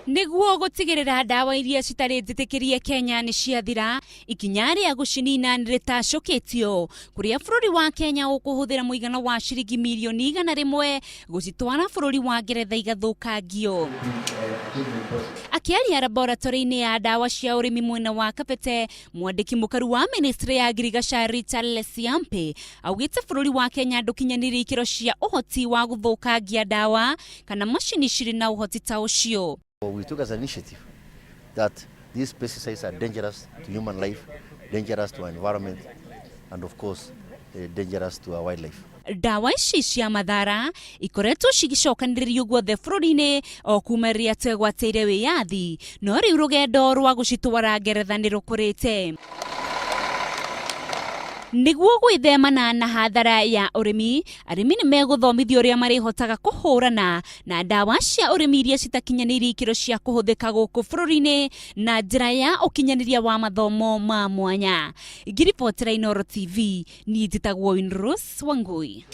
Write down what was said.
Niguo gutigirira ndawa iria citari njitikirie Kenya ni ciathira, ikinya ria gucinina niritaacukitio kuria bururi wa Kenya ukuhuthira muigana wa ciringi milioni 100 gucitwara bururi wa Ngeretha igathukangio. Akiaria laboratory-ini ya ndawa cia urimi mwena wa Kabete, mwandiki mukaru wa ministry ya agriculture Richard Lesiampe augite bururi wa Kenya ndukinyanirie ikiro cia uhoti wa guthukangia ndawa kana machini ciri na uhoti ta ucio. We took as an initiative that these pesticides are dangerous to human life, dangerous to our environment, and of course dangerous to our wildlife. Ndawa ici cia mathara ikoretwo cigicokaniririo guothe bururi-ini o kuma ria tegwateire wiyathi, no riu rugendo rwa gucitwara Ngeretha ni rukurite. Niguo gwithemana na hathara ya urimi, arimi ni meguthomithio uria marihotaga kuhurana na ndawa cia urimi iria citakinyanirie ikiro cia kuhuthika guku bururi-ini na njira ya ukinyaniria wa mathomo ma mwanya. Ngiripotera Inooro TV, ni njitagwo Winrose Wangui.